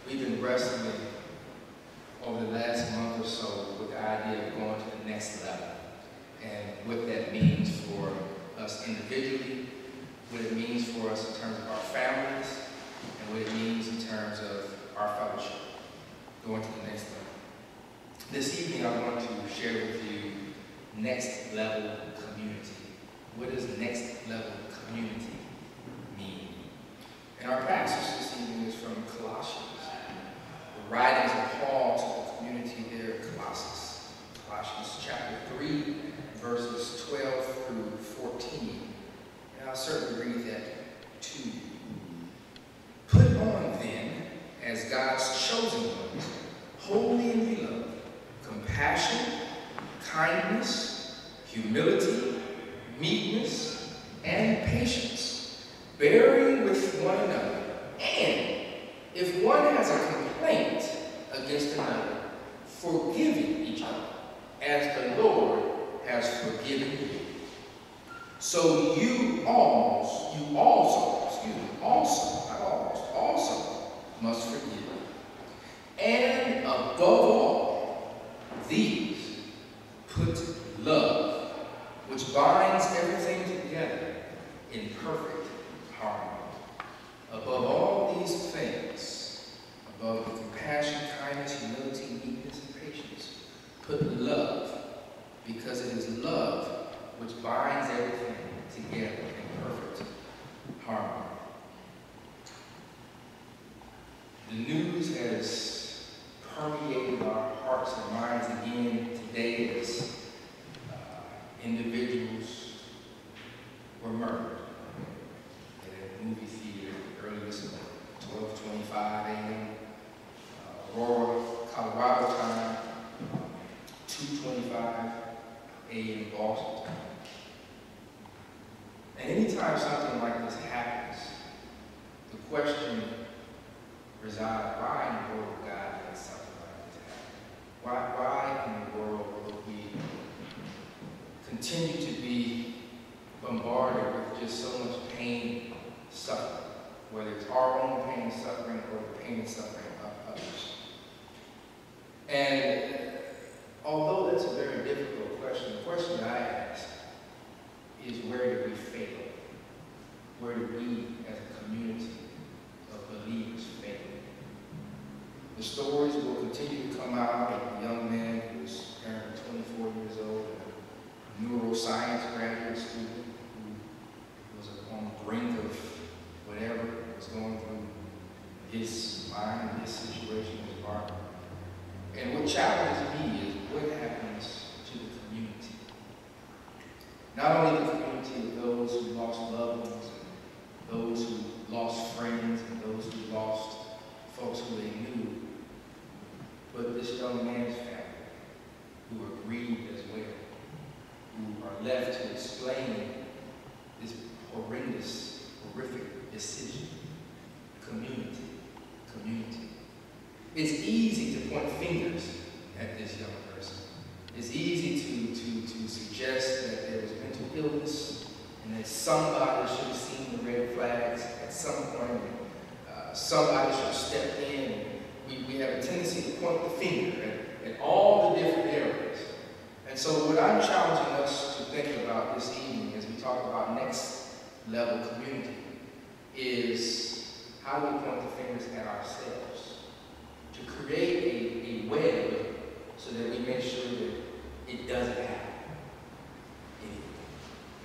We've been wrestling over the last month or so with the idea of going to the next level and what that means for us individually, what it means for us in terms of our families, and what it means in terms of our fellowship, going to the next level. This evening I want to share with you next level community. What does next level community mean? And our passage this evening is from Colossians, the writings of Paul to the community there at Colossus. Colossians chapter 3, verses 12 through 14. And I'll certainly read that to you. Put on then, as God's chosen ones, holy and beloved, compassion, kindness, humility, meekness, and patience, bearing with one another, and if one has a complaint against another, forgiving each other, as the Lord has forgiven you. So you also must forgive. And above all these, put love, which binds everything together in perfect harmony. Above all these things, above the compassion, kindness, humility, meekness, and patience, put love, because it is love which binds everything together in perfect harmony. The news has permeated our hearts and minds again today as individuals were murdered at a movie theater early this morning, 12:25 a.m. Aurora, Colorado time, 2:25 a.m. Boston time. And anytime something like this happens, the question resides, why in the world would God let something like this happen? Why in the world would we continue to be bombarded with just so much pain, suffering, whether it's our own pain and suffering or the pain and suffering of others? And although that's a very difficult question, the question I ask is, where did we fail? Where did we as a community of believers fail? The stories will continue to come out of a young man who was apparently 24 years old, a neuroscience graduate student who was on the brink of whatever was going through his mind and his situation, his heart. And what challenges me is what happens to the community. Not only the community of those who lost loved ones, and those who lost friends, and those who lost folks who they knew, but this young man's family, who are grieved as well, who are left to explain this horrendous, horrific decision. Community. It's easy to point fingers at this young person. It's easy to suggest that there was mental illness and that somebody should have seen the red flags at some point. Somebody should have stepped in. We have a tendency to point the finger at all the different areas. And so what I'm challenging us to think about this evening as we talk about next level community is, how do we point the fingers at ourselves to create a web so that we make sure that it doesn't happen anymore?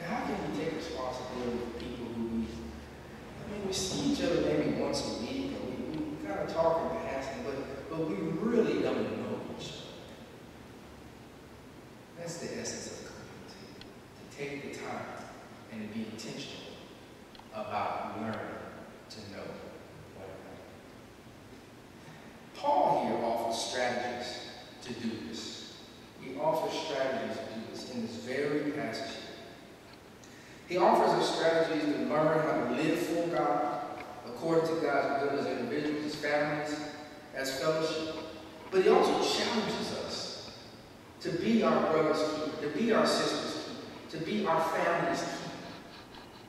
Now, how can we take responsibility for people who we see each other maybe once a week, and we kind of talk in passing, but we really don't know each other. That's the essence of community, to take the time and to be intentional about learning to know one another. Paul here offers strategies to do this. He offers strategies to do this in this very passage here. He offers us strategies to learn how to live for God, according to God's will as individuals, as families, as fellowship. But he also challenges us to be our brother's keeper, to be our sister's keeper, to be our family's keeper,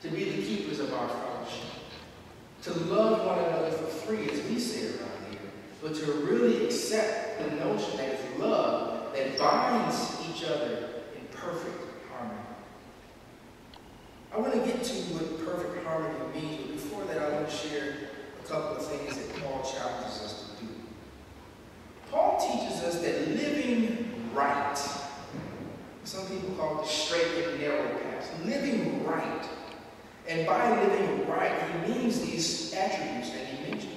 to be the keepers of our fellowship, to love one another for free, as we say around here, but to really accept the notion that it's love that binds each other in perfect harmony. I want to get to what perfect harmony means, but before that I want to share a couple of things that Paul challenges us to do. Paul teaches us that living right, some people call it the straight and narrow path, living right. And by living right, he means these attributes that he mentions.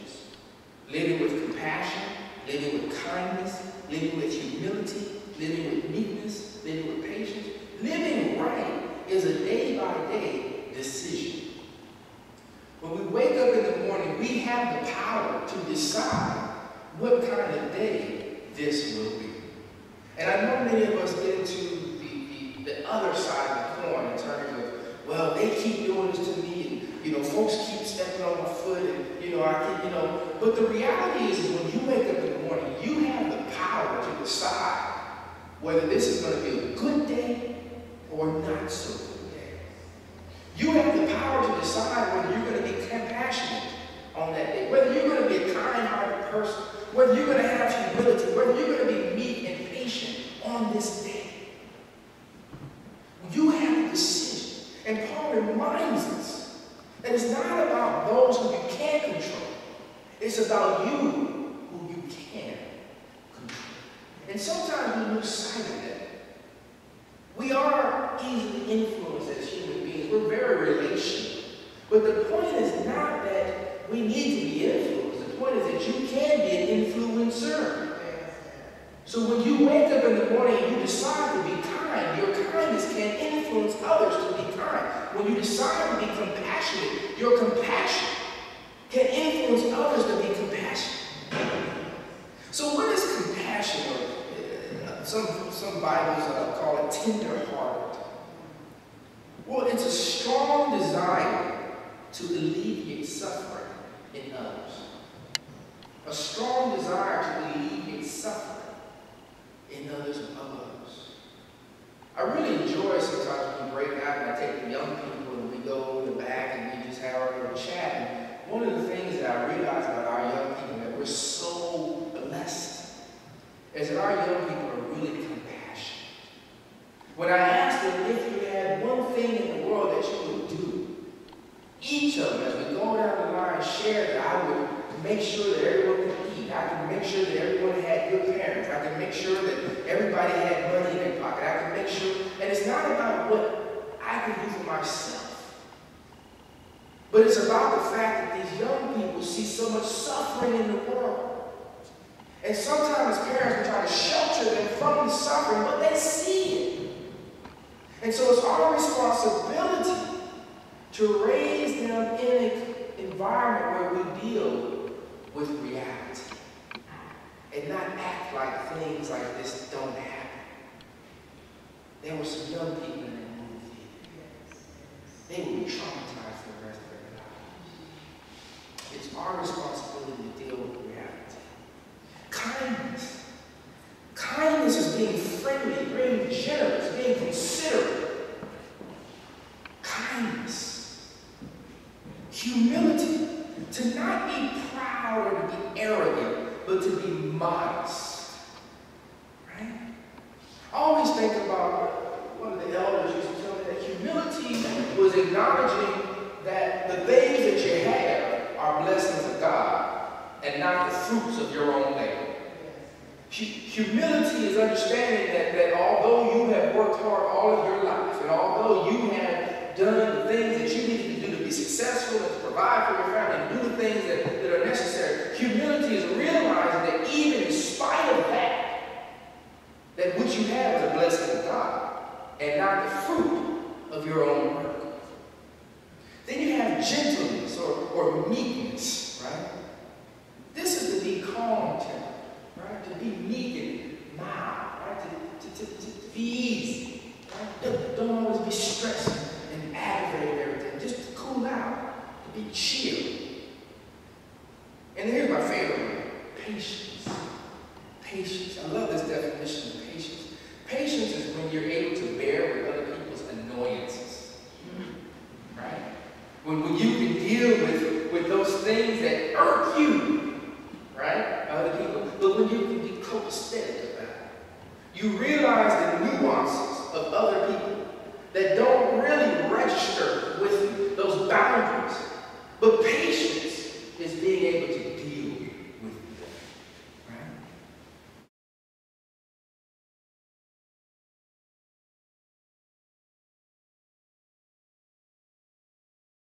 Living with compassion, living with kindness, living with humility, living with meekness, living with patience. Living right is a day-by-day decision. When we wake up in the morning, we have the power to decide what kind of day this will be. And I know many of us get into the other side of the coin in terms of, well, they keep doing this to me, and, folks keep stepping on my foot, and, but the reality is when you wake up in the morning, you have the power to decide whether this is going to be a good day or not so good day. You have the power to decide whether you're going to be compassionate on that day, whether you're going to be a kind-hearted person, whether you're going to have humility, whether you're going to be meek and patient on this day. You have a decision. And Paul reminds us that it's not about those who you can't control. It's about you who you can control. And sometimes we lose sight of that. We are easily influenced as human beings. We're very relational. But the point is not that we need to be influenced. The point is that you can be an influencer. So when you wake up in the morning and you decide to be kind, your kindness can influence others to be kind. When you decide to be compassionate, your compassion can influence others to be compassionate. So what is compassion? Or some Bibles call it tender-hearted. Well, it's a strong desire to alleviate suffering in others. A strong desire to alleviate suffering in others and of others. I really enjoy sometimes when we break out and I take the young people and we go in the back and we just have our little chat. And one of the things that I realize about our young people that we're so blessed is that our young people are really compassionate. When I asked them if you had one thing in the world that you would do, each of them, as we go down the line, shared that I would make sure that everyone could eat. I can make sure that everyone had good parents. I can make sure that everybody had money in their pocket. I can make sure, and it's not about what I can do for myself, but it's about the fact that these young people see so much suffering in the world. And sometimes parents will try to shelter them from the suffering, but they see it. And so it's our responsibility to raise them in an environment where we deal with reality and not act like things like this don't happen. There were some young people in that movie theater. They will be traumatized for the rest of their lives. It's our responsibility to deal with reality. Kindness. Kindness is being friendly, being generous, being considerate. Kindness. Humility. To not be proud or to be arrogant, but to be modest. Right? I always think about one of the elders used to tell me that humility was acknowledging that the things that you have are blessings of God and not the fruits of your own labor. Humility is understanding that although you have worked hard all of your life, and although you have done the things that you needed to do to be successful and to provide for your family and do the things that are necessary, humility is realizing that even in spite of that what you have is a blessing of God and not the fruit of your own work. Then you have gentleness or meekness, right? This is to be calm, right? To be meek and mild, right? To be easy, right? Don't always be stressed and aggravated everything. Just to cool out, to be chill. And here's my favorite one, patience. Patience. I love this definition of patience. Patience is when you're able to bear with other people's annoyances, right? When you can deal with those things that irk you, right? Other people You realize the nuances of other people that don't really register with you, those boundaries. But patience is being able to deal